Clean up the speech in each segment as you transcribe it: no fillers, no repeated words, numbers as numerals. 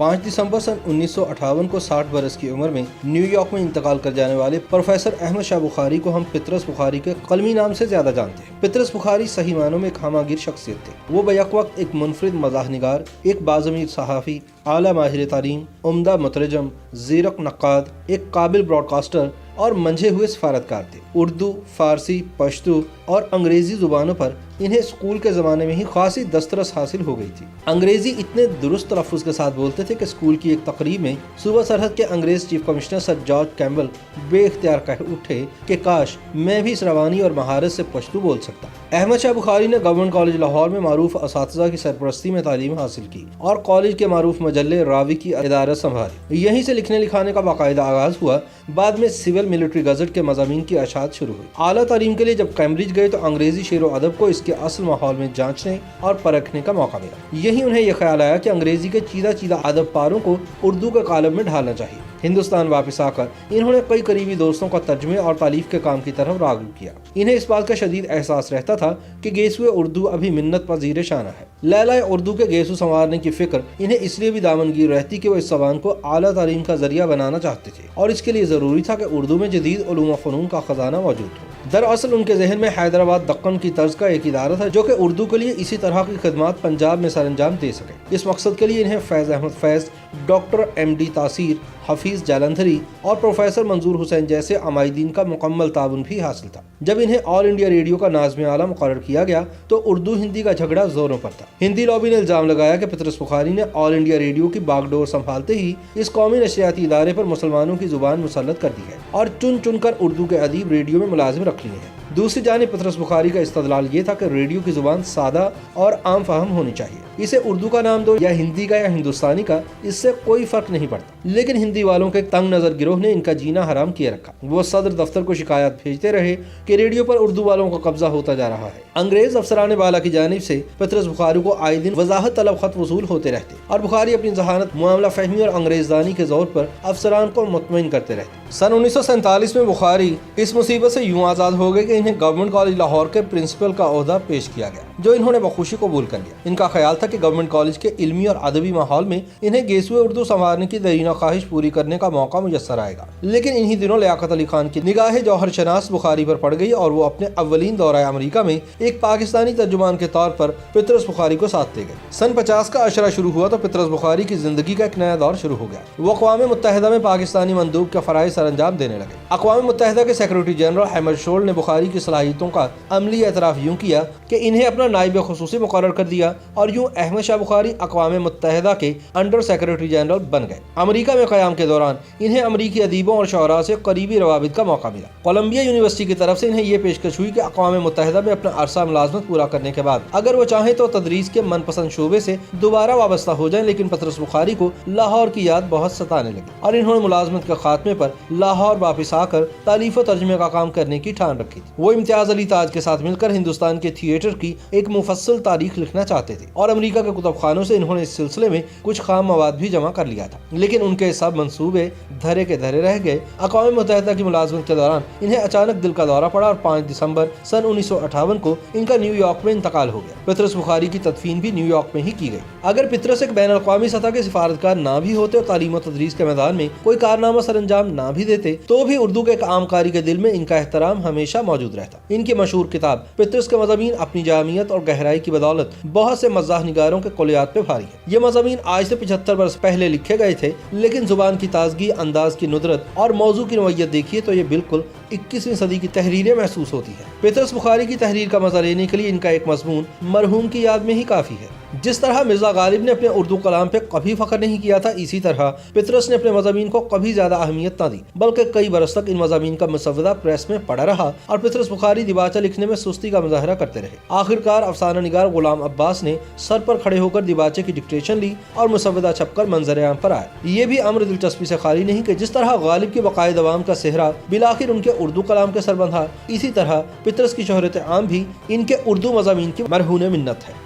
5 दिसंबर सन 1958 को 60 बरस की उम्र में न्यू यॉर्क में इंतकाल कर जाने वाले प्रोफेसर अहमद शाह बुखारी को हम पितरस बुखारी के कलमी नाम से ज्यादा जानते हैं। पितरस बुखारी सही मानों में एक हमागिर शख्सियत थे। वो बैक वक्त एक मुनफरिद मज़ाह निगार, एक बाज़मीर सहाफ़ी, आला माहिर तालीम, उम्दा मुतरजम, ज़ीरक नक्काद, एक काबिल ब्रॉडकास्टर और मंझे हुए सफारतकार थे। उर्दू, फारसी, पश्तो और अंग्रेजी जुबानों पर इन्हें स्कूल के ज़माने में ही खासी दस्तरस हासिल हो गई थी। अंग्रेजी इतने दुरुस्त तलफ़्फ़ुज़ के साथ बोलते थे कि स्कूल की एक तकरीब में सूबा सरहद के अंग्रेज़ chief commissioner sir George Campbell बेख्तियार कह उठे कि काश मैं भी इस रवानी और महारत से पश्तो बोल सकता। अहमद शाह बुखारी ने गवर्नमेंट कॉलेज लाहौर में मारूफ असातिज़ा की सरपरस्ती में तालीम हासिल की और कॉलेज के मारूफ मजल्ले रावी की इदारत संभाली। यहीं से लिखने लिखाने का बाकायदा आगाज हुआ। बाद में सिविल मिलिट्री गज़ट के मज़ामीन की अशात शुरू हुई। आला तालीम के लिए जब कैम्ब्रिज गए तो अंग्रेजी शेर व अदब को इसके असल माहौल में जांचने और परखने का मौका मिला। यही उन्हें यह ख्याल आया कि अंग्रेजी के चीदा चीदा अदब पारों को उर्दू के कालम में ढालना चाहिए। हिंदुस्तान वापस आकर इन्होंने कई करीबी दोस्तों का तर्जमे और तालीफ के काम की तरफ राग़िब किया। इन्हें इस बात का शदीद एहसास रहता था कि गेसुए उर्दू अभी मिन्नत पजीर शाना है। लैला उर्दू के गेसु संवारने की फिक्र इन्हें इसलिए भी दामनगीर रहती कि वो इस ज़बान को आला तालीम का जरिया बनाना चाहते थे और इसके लिए ज़रूरी था कि उर्दू में जदीद उलूम व फ़नून का खजाना मौजूद हो। दरअसल उनके जहन में हैदराबाद दक्कन की तर्ज का एक इदारा था जो कि उर्दू के लिए इसी तरह की खिदमत पंजाब में सरअंजाम दे सके। इस मकसद के लिए इन्हें फैज़ अहमद फैज़, डॉक्टर MD तासीर, हफीज़ जालंधरी और प्रोफेसर मंजूर हुसैन जैसे अमायदीन का मुकम्मल ताउन भी हासिल था। जब इन्हें ऑल इंडिया रेडियो का नाज़िम आला मुकर्रर किया गया तो उर्दू हिंदी का झगड़ा जोरों पर था। हिंदी लॉबी ने इल्ज़ाम लगाया कि पितरस बुखारी ने ऑल इंडिया रेडियो की बागडोर संभालते ही इस कौमी नशरियाती इदारे पर मुसलमानों की जुबान मुसल्लत कर दी है और चुन चुन कर उर्दू के अदीब रेडियो में मुलाजिम रख लिए हैं। दूसरी जानिब पितरस बुखारी का इस्तदलाल ये था कि रेडियो की जुबान सादा और आम फहम होनी चाहिए। इसे उर्दू का नाम दो या हिंदी का या हिंदुस्तानी का, इससे कोई फर्क नहीं पड़ता। लेकिन हिंदी वालों के तंग नजर गिरोह ने इनका जीना हराम किए रखा। वो सदर दफ्तर को शिकायत भेजते रहे कि रेडियो पर उर्दू वालों का कब्जा होता जा रहा है। अंग्रेज अफसरान बाला की जानिब से पितरस बुखारी को आए दिन वजाहत तलब खत वसूल होते रहते और बुखारी अपनी जहानत, मामला फहमी और अंग्रेजदानी के जोर पर अफसरान को मुतमईन करते रहते। सन 1947 में बुखारी इस मुसीबत से यूं आज़ाद हो गए कि इन्हें गवर्नमेंट कॉलेज लाहौर के प्रिंसिपल का ओहदा पेश किया गया, जो इन्होंने बखुशी कबूल कर लिया। इनका ख्याल था कि गवर्नमेंट कॉलेज के इल्मी और अदबी माहौल में इन्हें गेसुए उर्दू संवारने की दरीना ख्वाहिश पूरी करने का मौका मुयस्सर आएगा। लेकिन इन्हीं दिनों लियाकत अली खान की निगाह जौहर शनास बुखारी पर पड़ गई और वो अपने अव्वलीन दौरा अमरीका में एक पाकिस्तानी तर्जुमान के तौर पर पितरस बुखारी को साथ ले गए। सन 50 का अशरा शुरू हुआ तो पितरस बुखारी की जिंदगी का एक नया दौर शुरू हो गया। वो अक़वाम मुत्तहिदा में पाकिस्तानी मंदूब के फ़राइज़ सरअंजाम देने लगे। अक़वाम मुत्तहिदा के सेक्रेटरी जनरल अहमद शोल ने बुखारी की सलाहियतों का अमली एतराफ़ यूँ किया कि इन्हें अपना नाइब खुसूसी मुकर्रर कर दिया और यूँ अहमद शाह बुखारी अक़वाम मुत्तहिदा के अंडर सेक्रेटरी जनरल बन गए। अमरीका में क़याम के दौरान इन्हें अमरीकी अदीबों और शोरा से करीबी रवाबित का मौका मिला। कोलंबिया यूनिवर्सिटी की तरफ से इन्हें यह पेशकश हुई कि अक़वाम मुत्तहिदा में अपना अरसा मुलाज़मत पूरा करने के बाद अगर वो चाहें तो तदरीस के मनपसंद शोबे से दोबारा वाबस्ता हो जाएं। लेकिन पितरस बुखारी को लाहौर की याद बहुत सताने लगी और इन्होंने मुलाजमत के खात्मे पर लाहौर वापस आकर तालीफ व तर्जमे का काम करने की ठान रखी थी। वो इम्तियाज अली ताज के साथ मिलकर हिंदुस्तान के थिएटर की एक मुफस्सल तारीख लिखना चाहते थे और अमरीका के कुतुबखानों से इन्होंने इस सिलसिले में कुछ खाम मवाद भी जमा कर लिया था। लेकिन उनके सब मंसूबे धरे के धरे रह गए। अक़वाम मुत्तहिदा की मुलाजमत के दौरान इन्हें अचानक दिल का दौरा पड़ा और 5 दिसंबर सन 1958 को इनका न्यूयॉर्क में इंतकाल हो गया। पितरस बुखारी की तदफीन भी न्यूयॉर्क में ही की गई। अगर पितरस एक बैन अक़वामी सतह के सिफारतकार ना भी होते और तालीम और तदरीस के मैदान में कोई कारनामा सरअंजाम ना भी देते तो भी उर्दू के एक आम कारी के दिल में इनका एहतराम हमेशा मौजूद रहता। इनकी मशहूर किताब पितरस के मज़ामीन अपनी जामियत और गहराई की बदौलत बहुत से मज़ाह निगारों के कुलियात पे भारी है। ये मज़ामीन आज से 75 वर्ष पहले लिखे गए थे, लेकिन जुबान की ताजगी, अंदाज की नुदरत और मौजू की नोयत देखिए तो ये बिल्कुल 21वीं सदी की तहरीरें महसूस होती है। पितरस बुखारी की तहरीर का मजा लेने के लिए इनका एक मज़मून मरहूम की याद में ही काफ़ी है। जिस तरह मिर्जा गालिब ने अपने उर्दू कलाम पे कभी फख्र नहीं किया था, इसी तरह पितरस ने अपने मज़ामीन को कभी ज्यादा अहमियत न दी, बल्कि कई बरस तक इन मज़ामीन का मुसव्वदा प्रेस में पड़ा रहा और पितरस बुखारी दिबाचा लिखने में सुस्ती का मुजाहरा करते रहे। आखिरकार अफसाना निगार गुलाम अब्बास ने सर पर खड़े होकर दिबाचे की डिक्टेशन ली और मुसव्वदा छपकर मंजर आम पर आए। ये भी अम्र दिलचस्पी से खाली नहीं कि जिस तरह गालिब के बकायद अवाम का सेहरा बिलाखिर उनके उर्दू कलाम के सर बंधा, इसी तरह पितरस की शोहरत आम भी इनके उर्दू मज़ामीन की मरहून मिन्नत है।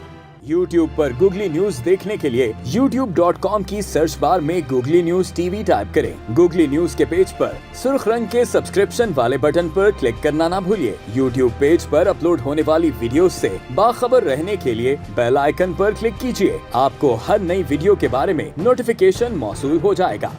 YouTube पर गूगली न्यूज देखने के लिए youtube.com की सर्च बार में गूगली न्यूज टीवी टाइप करें। गूगली न्यूज के पेज पर सुर्ख रंग के सब्सक्रिप्शन वाले बटन पर क्लिक करना ना भूलिए। YouTube पेज पर अपलोड होने वाली वीडियो से बाखबर रहने के लिए बेल आइकन पर क्लिक कीजिए। आपको हर नई वीडियो के बारे में नोटिफिकेशन मौसूल हो जाएगा।